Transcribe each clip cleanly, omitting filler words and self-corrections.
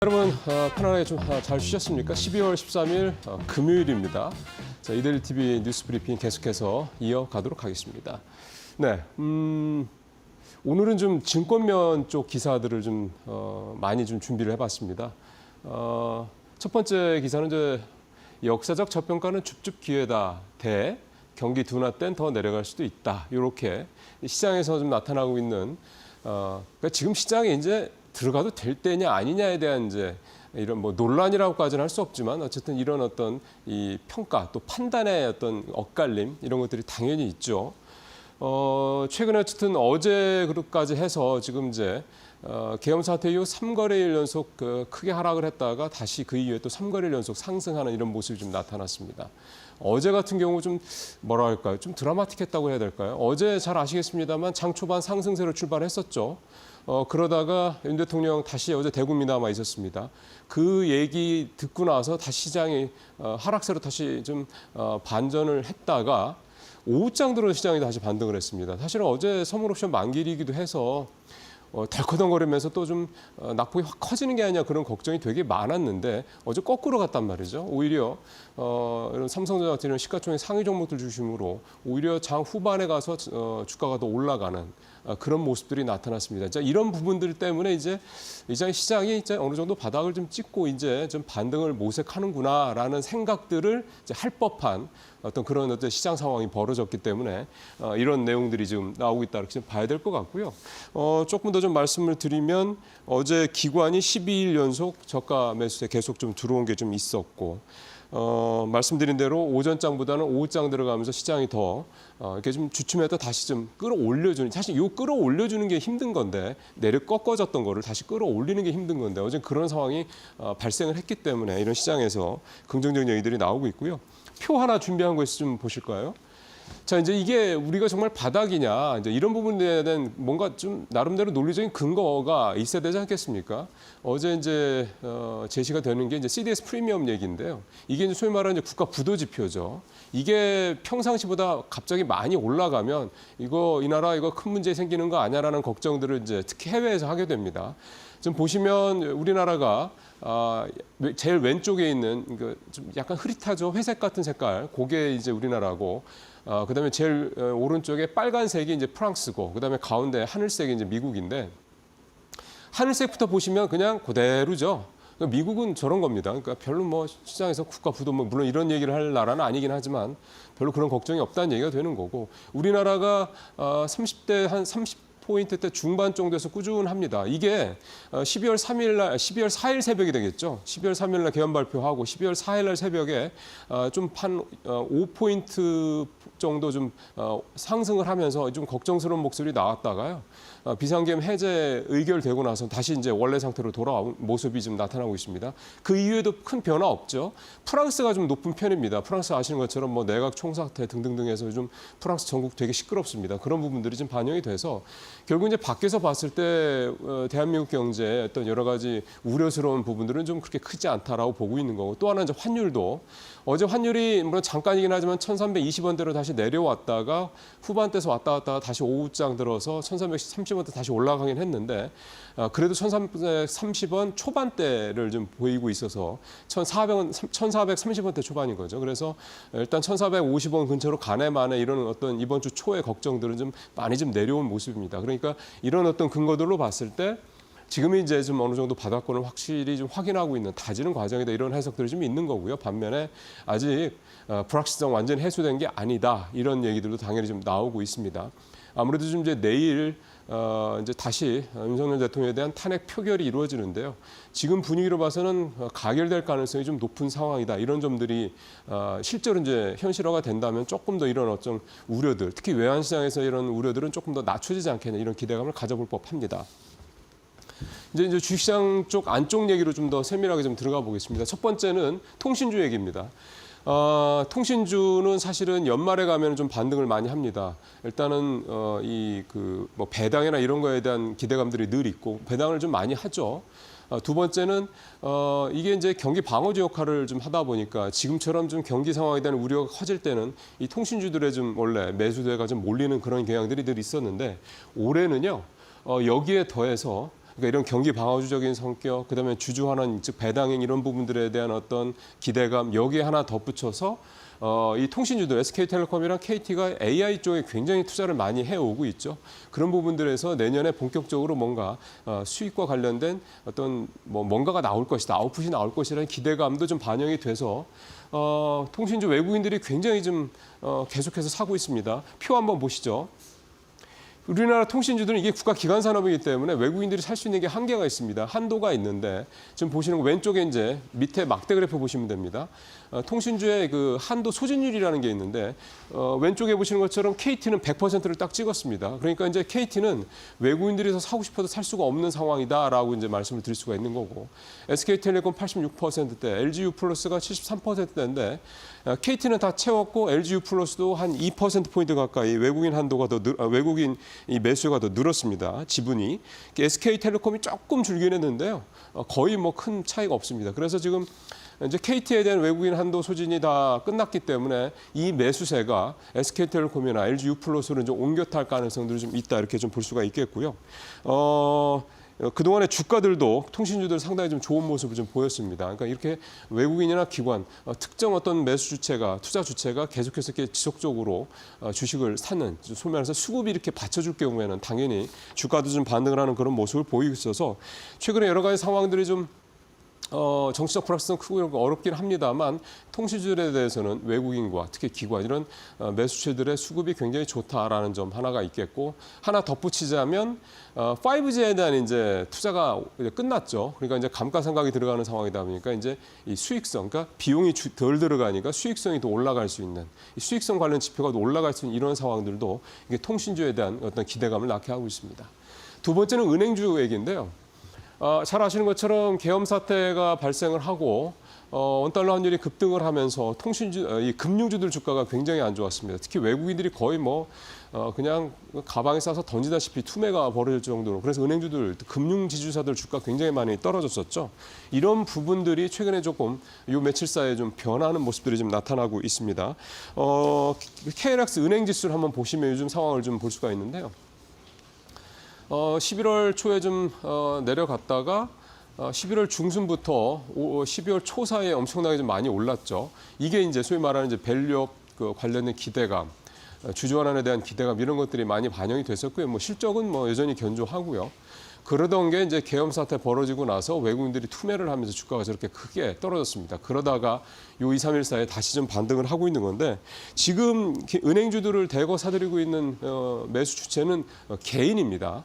여러분 편안하게 좀 잘 쉬셨습니까? 12월 13일 금요일입니다. 자, 이데일리 TV 뉴스 브리핑 계속해서 이어가도록 하겠습니다. 네, 오늘은 좀 증권면 쪽 기사들을 좀 많이 좀 준비를 해봤습니다. 첫 번째 기사는 이제 역사적 저평가는 줍줍 기회다. 대 경기 둔화 땐 더 내려갈 수도 있다. 이렇게 시장에서 좀 나타나고 있는 그러니까 지금 시장에 이제 들어가도 될 때냐 아니냐에 대한 이제 이런 뭐 논란이라고까지는 할 수 없지만 어쨌든 이런 어떤 이 평가 또 판단의 어떤 엇갈림 이런 것들이 당연히 있죠. 최근에 어쨌든 어제까지 해서 지금 이제 계엄 사태 이후 3거래일 연속 크게 하락을 했다가 다시 그 이후에 또 3거래일 연속 상승하는 이런 모습이 좀 나타났습니다. 어제 같은 경우 좀 뭐라 할까요? 좀 드라마틱했다고 해야 될까요? 어제 잘 아시겠습니다만 장 초반 상승세로 출발했었죠. 그러다가 윤 대통령 다시 어제 대구 미남아 있었습니다. 그 얘기 듣고 나서 다시 시장이 하락세로 다시 좀 반전을 했다가 오후장 들어 시장이 다시 반등을 했습니다. 사실은 어제 선물옵션 만기이기도 해서 덜커덩거리면서 또 좀 낙폭이 확 커지는 게 아니냐 그런 걱정이 되게 많았는데 어제 거꾸로 갔단 말이죠. 오히려 이런 삼성전자 같은 이런 시가총액 상위 종목들 중심으로 오히려 장 후반에 가서 주가가 더 올라가는 그런 모습들이 나타났습니다. 자, 이런 부분들 때문에 이제 시장이 이제 어느 정도 바닥을 좀 찍고 이제 좀 반등을 모색하는구나라는 생각들을 이제 할 법한 어떤 그런 어떤 시장 상황이 벌어졌기 때문에 이런 내용들이 지금 나오고 있다 이렇게 좀 봐야 될 것 같고요. 조금 더 좀 말씀을 드리면 어제 기관이 12일 연속 저가 매수세 계속 좀 들어온 게 좀 있었고 말씀드린 대로 오전장보다는 오후장 들어가면서 시장이 더 이렇게 좀 주춤했다 다시 좀 끌어올려주는 사실 이 끌어올려주는 게 힘든 건데 내려 꺾어졌던 거를 다시 끌어올리는 게 힘든 건데 어제 그런 상황이 발생을 했기 때문에 이런 시장에서 긍정적인 얘기들이 나오고 있고요. 표 하나 준비한 거 있으면 좀 보실까요? 자, 이제 이게 우리가 정말 바닥이냐, 이제 이런 부분에 대한 뭔가 좀 나름대로 논리적인 근거가 있어야 되지 않겠습니까? 어제 이제 제시가 되는 게 이제 CDS 프리미엄 얘기인데요. 이게 이제 소위 말하는 이제 국가 부도 지표죠. 이게 평상시보다 갑자기 많이 올라가면 이 나라 이거 큰 문제 생기는 거 아니야라는 걱정들을 이제 특히 해외에서 하게 됩니다. 지금 보시면 우리나라가 제일 왼쪽에 있는 좀 약간 흐릿하죠. 회색 같은 색깔, 그게 이제 우리나라고. 그다음에 제일 오른쪽에 빨간색이 이제 프랑스고, 그다음에 가운데 하늘색이 이제 미국인데 하늘색부터 보시면 그냥 그대로죠. 미국은 저런 겁니다. 그러니까 별로 뭐 시장에서 국가 부도 뭐 물론 이런 얘기를 할 나라는 아니긴 하지만 별로 그런 걱정이 없다는 얘기가 되는 거고 우리나라가 30대 한 30포인트대 중반 정도에서 꾸준합니다. 이게 12월 4일 새벽이 되겠죠. 12월 3일 날 개헌 발표하고 12월 4일 날 새벽에 좀 한 5포인트 정도 좀 상승을 하면서 좀 걱정스러운 목소리 나왔다가요. 비상계엄 해제 의결되고 나서 다시 이제 원래 상태로 돌아온 모습이 좀 나타나고 있습니다. 그 이후에도 큰 변화 없죠. 프랑스가 좀 높은 편입니다. 프랑스 아시는 것처럼 뭐 내각 총사태 등등등 해서 요즘 프랑스 전국 되게 시끄럽습니다. 그런 부분들이 좀 반영이 돼서 결국 이제 밖에서 봤을 때 대한민국 경제의 어떤 여러 가지 우려스러운 부분들은 좀 그렇게 크지 않다라고 보고 있는 거고 또 하나 이제 환율도 어제 환율이 물론 잠깐이긴 하지만 1,320원대로 다시 내려왔다가 후반대에서 왔다 갔다가 다시 오후장 들어서 1,330원대 다시 올라가긴 했는데 그래도 1,330원 초반대를 좀 보이고 있어서 1,430원대 초반인 거죠. 그래서 일단 1,450원 근처로 가네 마네 이런 어떤 이번 주 초의 걱정들은 좀 많이 좀 내려온 모습입니다. 그러니까 이런 어떤 근거들로 봤을 때 지금이 이제 좀 어느 정도 바닥권을 확실히 좀 확인하고 있는 다지는 과정이다 이런 해석들이 좀 있는 거고요. 반면에 아직 불확실성 완전히 해소된 게 아니다 이런 얘기들도 당연히 좀 나오고 있습니다. 아무래도 좀 이제 내일 이제 다시 윤석열 대통령에 대한 탄핵 표결이 이루어지는데요. 지금 분위기로 봐서는 가결될 가능성이 좀 높은 상황이다. 이런 점들이 실제로 이제 현실화가 된다면 조금 더 이런 어떤 우려들, 특히 외환시장에서 이런 우려들은 조금 더 낮춰지지 않겠냐 이런 기대감을 가져볼 법합니다. 이제 주식시장 쪽 안쪽 얘기로 좀 더 세밀하게 좀 들어가 보겠습니다. 첫 번째는 통신주 얘기입니다. 통신주는 사실은 연말에 가면 좀 반등을 많이 합니다. 일단은 뭐 배당이나 이런 거에 대한 기대감들이 늘 있고 배당을 좀 많이 하죠. 두 번째는 이게 이제 경기 방어주 역할을 좀 하다 보니까 지금처럼 좀 경기 상황에 대한 우려가 커질 때는 이 통신주들의 좀 원래 매수세가 좀 몰리는 그런 경향들이 늘 있었는데 올해는요. 여기에 더해서 그러니까 이런 경기 방어주적인 성격, 그다음에 주주환원, 즉 배당행 이런 부분들에 대한 어떤 기대감 여기에 하나 덧붙여서 이 통신주들 SK텔레콤이랑 KT가 AI 쪽에 굉장히 투자를 많이 해오고 있죠. 그런 부분들에서 내년에 본격적으로 뭔가 수익과 관련된 어떤 뭔가가 나올 것이다, 아웃풋이 나올 것이라는 기대감도 좀 반영이 돼서 통신주 외국인들이 굉장히 좀 계속해서 사고 있습니다. 표 한번 보시죠. 우리나라 통신주들은 이게 국가 기관 산업이기 때문에 외국인들이 살 수 있는 게 한계가 있습니다. 한도가 있는데 지금 보시는 거 왼쪽에 이제 밑에 막대 그래프 보시면 됩니다. 통신주의 그 한도 소진율이라는 게 있는데 왼쪽에 보시는 것처럼 KT는 100%를 딱 찍었습니다. 그러니까 이제 KT는 외국인들이 더 사고 싶어도 살 수가 없는 상황이다라고 이제 말씀을 드릴 수가 있는 거고 SK텔레콤 86%대, LGU 플러스가 73%대인데 KT는 다 채웠고 LGU 플러스도 한 2%포인트 가까이 외국인 한도가 외국인 이 매수가 더 늘었습니다. 지분이. SK텔레콤이 조금 줄긴 했는데요. 거의 뭐 큰 차이가 없습니다. 그래서 지금 이제 KT에 대한 외국인 한도 소진이 다 끝났기 때문에 이 매수세가 SK텔레콤이나 LGU 플러스로 좀 옮겨 탈 가능성들이 좀 있다 이렇게 좀 볼 수가 있겠고요. 그동안의 주가들도 통신주들 상당히 좀 좋은 모습을 좀 보였습니다. 그러니까 이렇게 외국인이나 기관, 특정 어떤 매수 주체가, 투자 주체가 계속해서 이렇게 지속적으로 주식을 사는, 소위 말해서 수급이 이렇게 받쳐줄 경우에는 당연히 주가도 좀 반등을 하는 그런 모습을 보이고 있어서 최근에 여러 가지 상황들이 좀 정치적 불확실성 크고 어렵긴 합니다만 통신주들에 대해서는 외국인과 특히 기관 이런 매수주들의 수급이 굉장히 좋다라는 점 하나가 있겠고 하나 덧붙이자면 5G에 대한 이제 투자가 이제 끝났죠. 그러니까 이제 감가상각이 들어가는 상황이다 보니까 이제 이 수익성, 그러니까 비용이 덜 들어가니까 수익성이 더 올라갈 수 있는 이 수익성 관련 지표가 더 올라갈 수 있는 이런 상황들도 이게 통신주에 대한 어떤 기대감을 낳게 하고 있습니다. 두 번째는 은행주 얘기인데요. 잘 아시는 것처럼 계엄 사태가 발생을 하고 원달러 환율이 급등을 하면서 이 금융주들 주가가 굉장히 안 좋았습니다. 특히 외국인들이 거의 그냥 가방에 싸서 던지다시피 투매가 벌어질 정도로 그래서 은행주들, 금융지주사들 주가 굉장히 많이 떨어졌었죠. 이런 부분들이 최근에 조금 요 며칠 사이에 좀 변하는 모습들이 좀 나타나고 있습니다. KLX 은행지수를 한번 보시면 요즘 상황을 좀 볼 수가 있는데요. 11월 초에 좀 내려갔다가 11월 중순부터 12월 초 사이에 엄청나게 좀 많이 올랐죠. 이게 이제 소위 말하는 이제 밸류업 관련된 기대감, 주주환원에 대한 기대감 이런 것들이 많이 반영이 됐었고요. 뭐 실적은 뭐 여전히 견조하고요. 그러던 게 이제 계엄 사태 벌어지고 나서 외국인들이 투매를 하면서 주가가 저렇게 크게 떨어졌습니다. 그러다가 요 2, 3일 사이에 다시 좀 반등을 하고 있는 건데 지금 은행주들을 대거 사들이고 있는 매수 주체는 개인입니다.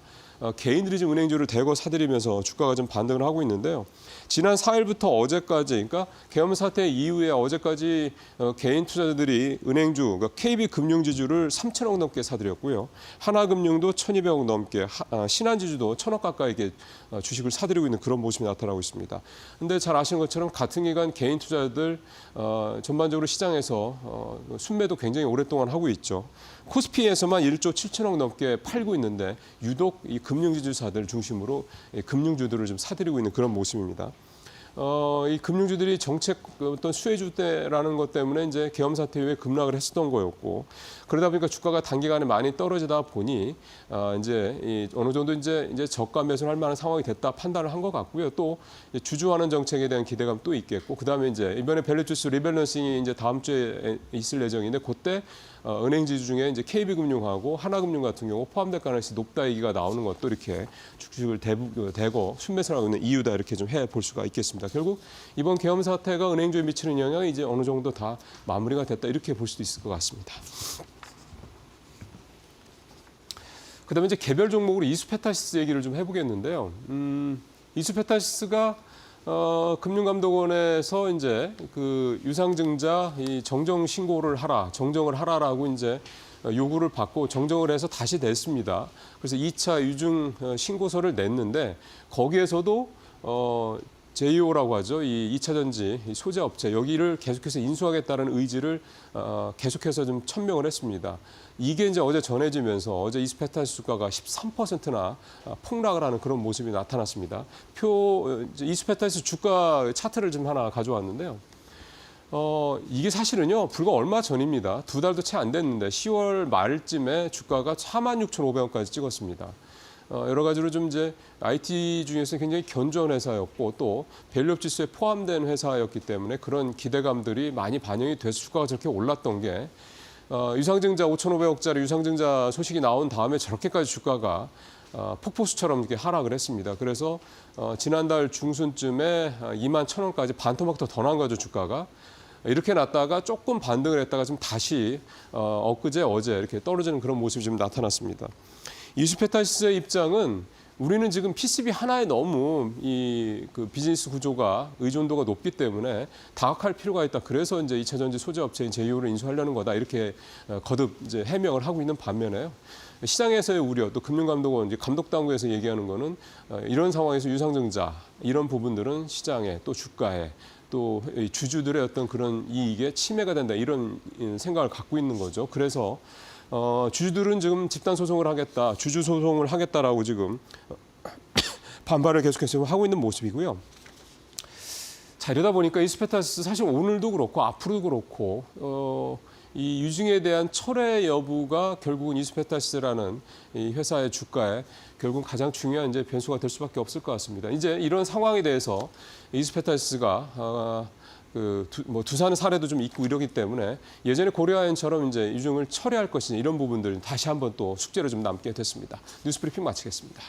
개인들이 지금 은행주를 대거 사들이면서 주가가 좀 반등을 하고 있는데요. 지난 4일부터 어제까지, 그러니까 계엄 사태 이후에 어제까지 개인 투자자들이 은행주, 그러니까 KB금융지주를 3천억 넘게 사들였고요. 하나금융도 1,200억 넘게, 신한지주도 1,000억 가까이 이렇게 주식을 사들이고 있는 그런 모습이 나타나고 있습니다. 그런데 잘 아시는 것처럼 같은 기간 개인 투자자들 전반적으로 시장에서 순매도 굉장히 오랫동안 하고 있죠. 코스피에서만 1조 7천억 넘게 팔고 있는데 유독 이 금융지주사들 중심으로 금융주들을 좀 사들이고 있는 그런 모습입니다. 이 금융주들이 정책 어떤 수혜주 때라는 것 때문에 이제 계엄 사태 이후에 급락을 했었던 거였고 그러다 보니까 주가가 단기간에 많이 떨어지다 보니 이제 어느 정도 이제 저가 매수를 할 만한 상황이 됐다 판단을 한 것 같고요. 또 주주환원 정책에 대한 기대감 또 있겠고 그다음에 이제 이번에 밸류주스 리밸런싱이 이제 다음 주에 있을 예정인데 그때 은행지주 중에 이제 KB금융하고 하나금융 같은 경우 포함될 가능성이 높다 얘기가 나오는 것도 이렇게 주식을 대거 순매수를 하고 있는 이유다 이렇게 좀 해볼 수가 있겠습니다. 결국 이번 계엄 사태가 은행주에 미치는 영향이 이제 어느 정도 다 마무리가 됐다 이렇게 볼 수도 있을 것 같습니다. 그다음에 이제 개별 종목으로 이수페타시스 얘기를 좀 해보겠는데요. 이수페타시스가 금융감독원에서 이제 그 유상증자 이 정정 신고를 하라, 정정을 하라라고 이제 요구를 받고 정정을 해서 다시 냈습니다. 그래서 2차 유증 신고서를 냈는데 거기에서도 JO라고 하죠. 이 2차 전지 소재 업체 여기를 계속해서 인수하겠다는 의지를 계속해서 좀 천명을 했습니다. 이게 이제 어제 전해지면서 어제 이수페타시스 주가가 13%나 폭락을 하는 그런 모습이 나타났습니다. 이수페타시스 주가 차트를 좀 하나 가져왔는데요. 이게 사실은요 불과 얼마 전입니다. 2달도 채 안 됐는데 10월 말쯤에 주가가 46,500원까지 찍었습니다. 여러 가지로 좀 이제 IT 중에서 굉장히 견조한 회사였고 또 밸류업 지수에 포함된 회사였기 때문에 그런 기대감들이 많이 반영이 돼서 주가가 저렇게 올랐던 게 유상증자 5,500억짜리 유상증자 소식이 나온 다음에 저렇게까지 주가가 폭포수처럼 이렇게 하락을 했습니다. 그래서 지난달 중순쯤에 2만 1,000원까지 반토막 더 나간 거죠, 주가가. 이렇게 났다가 조금 반등을 했다가 좀 다시 엊그제 어제 이렇게 떨어지는 그런 모습이 좀 나타났습니다. 이슈페타시스의 입장은 우리는 지금 PCB 하나에 너무 그 비즈니스 구조가 의존도가 높기 때문에 다각할 필요가 있다. 그래서 이제 2차 전지 소재 업체인 제이오를 인수하려는 거다. 이렇게 거듭 이제 해명을 하고 있는 반면에요. 시장에서의 우려, 또 금융감독원, 이제 감독당국에서 얘기하는 거는 이런 상황에서 유상증자 이런 부분들은 시장에 또 주가에 또 주주들의 어떤 그런 이익에 침해가 된다 이런 생각을 갖고 있는 거죠. 그래서 주주들은 지금 집단 소송을 하겠다, 주주 소송을 하겠다라고 지금 반발을 계속해서 하고 있는 모습이고요. 자, 이러다 보니까 이스페타시스 사실 오늘도 그렇고 앞으로도 그렇고 이 유증에 대한 철회 여부가 결국은 이스페타시스라는 이 회사의 주가에 결국은 가장 중요한 이제 변수가 될 수밖에 없을 것 같습니다. 이제 이런 상황에 대해서 이스페타시스가 두산 사례도 좀 있고 이러기 때문에 예전에 고려아연처럼 이제 유증을 철회할 것이냐 이런 부분들 다시 한번 또 숙제로 좀 남게 됐습니다. 뉴스브리핑 마치겠습니다.